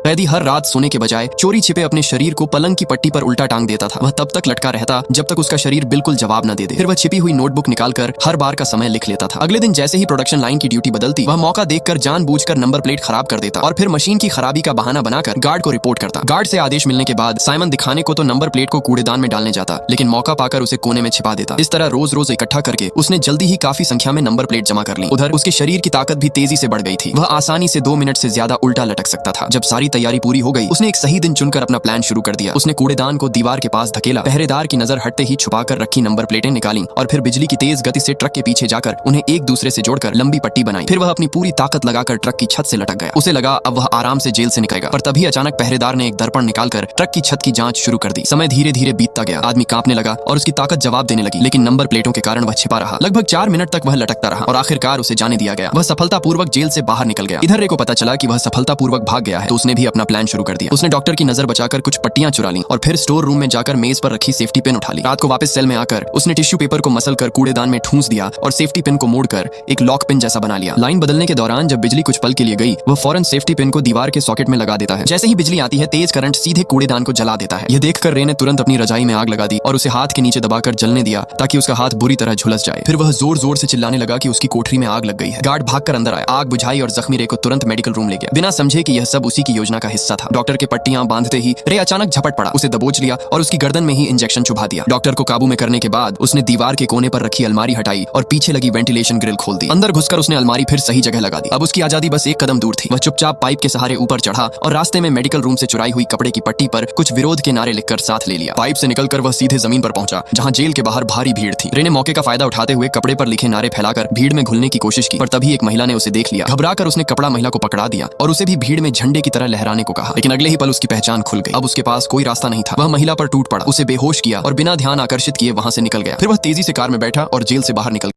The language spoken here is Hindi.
कैदी हर रात सोने के बजाय चोरी छिपे अपने शरीर को पलंग की पट्टी पर उल्टा टांग देता था। वह तब तक लटका रहता जब तक उसका शरीर बिल्कुल जवाब न दे दे। फिर वह छिपी हुई नोटबुक निकालकर हर बार का समय लिख लेता था। अगले दिन जैसे ही प्रोडक्शन लाइन की ड्यूटी बदलती, वह मौका देखकर जानबूझकर नंबर प्लेट खराब कर देता और फिर मशीन की खराबी का बहाना बनाकर गार्ड को रिपोर्ट करता। गार्ड से आदेश मिलने के बाद साइमन दिखाने को तो नंबर प्लेट को कूड़ेदान में डालने जाता, लेकिन मौका पाकर उसे कोने में छिपा देता। इस तरह रोज रोज इकट्ठा करके उसने जल्दी ही काफी संख्या में नंबर प्लेट जमा कर ली। उधर उसके शरीर की ताकत भी तेजी से बढ़ गई थी। वह आसानी से 2 मिनट से ज्यादा उल्टा लटक सकता था। जब सारी तैयारी पूरी हो गई, उसने एक सही दिन चुनकर अपना प्लान शुरू कर दिया। उसने कूड़ेदान को दीवार के पास धकेला, पहरेदार की नजर हटते ही छुपाकर रखी नंबर प्लेटें निकाली और फिर बिजली की तेज गति से ट्रक के पीछे जाकर उन्हें एक दूसरे से जोड़कर लंबी पट्टी बनाई। फिर वह अपनी पूरी ताकत लगाकर ट्रक की छत से लटक गया। उसे लगा अब वह आराम से जेल से निकलेगा, पर तभी अचानक पहरेदार ने एक दर्पण निकालकर ट्रक की छत की जांच शुरू कर दी। समय धीरे धीरे बीतता गया। आदमी कांपने लगा और उसकी ताकत जवाब देने लगी, लेकिन नंबर प्लेटों के कारण वह छिपा रहा। लगभग 4 मिनट तक वह लटकता रहा और आखिरकार उसे जाने दिया गया। वह सफलतापूर्वक जेल से बाहर निकल गया। इधर रे को पता चला कि वह सफलतापूर्वक भाग गया है, तो उसने भी अपना प्लान शुरू कर दिया। उसने डॉक्टर की नजर बचाकर कुछ पट्टियां चुरा ली और फिर स्टोर रूम में जाकर मेज पर रखी सेफ्टी पिन उठा ली। रात को वापस सेल में आकर उसने टिश्यू पेपर को मसलकर कूड़ेदान में ठूंस दिया और सेफ्टी पिन को मोड़कर एक लॉक पिन जैसा बना लिया। लाइन बदलने के दौरान जब बिजली कुछ पल के लिए गई, वह फौरन सेफ्टी पिन को दीवार के सॉकेट में लगा देता है। जैसे ही बिजली आती है, तेज करंट सीधे कूड़ेदान को जला देता है। यह देखकर रे ने तुरंत अपनी रजाई में आग लगा दी और उसे हाथ के नीचे दबाकर जलने दिया ताकि उसका हाथ बुरी तरह झुलस जाए। फिर वह जोर जोर से चिल्लाने लगा कि उसकी कोठरी में आग लग गई है। गार्ड भागकर अंदर आया, आग बुझाई और जख्मी रे को तुरंत मेडिकल रूम ले गया, बिना समझे कि यह सब उसी की योजना का हिस्सा था। डॉक्टर के पट्टियां बांधते ही रे अचानक झपट पड़ा, उसे दबोच लिया और उसकी गर्दन में ही इंजेक्शन चुभा दिया। डॉक्टर को काबू में करने के बाद उसने दीवार के कोने पर रखी अलमारी हटाई और पीछे लगी वेंटिलेशन ग्रिल खोल दी। अंदर घुसकर उसने अलमारी फिर सही जगह लगा दी। अब उसकी आजादी बस एक कदम दूर थी। वह चुपचाप पाइप के सहारे ऊपर चढ़ा और रास्ते में मेडिकल रूम से चुराई हुई कपड़े की पट्टी पर कुछ विरोध के नारे लिखकर साथ ले लिया। पाइप से निकलकर वह सीधे जमीन पर पहुंचा, जहां जेल के बाहर भारी भीड़ थी। रे ने मौके का फायदा उठाते हुए कपड़े पर लिखे नारे फैलाकर भीड़ में घुलने की कोशिश की, पर तभी एक महिला ने उसे देख लिया। घबराकर उसने कपड़ा महिला को पकड़ा दिया और उसे भी भीड़ में झंडे की तरह लहराने को कहा, लेकिन अगले ही पल उसकी पहचान खुल गई। अब उसके पास कोई रास्ता नहीं था। वह महिला पर टूट पड़ा, उसे बेहोश किया और बिना ध्यान आकर्षित किए वहां से निकल गया। फिर वह तेजी से कार में बैठा और जेल से बाहर निकल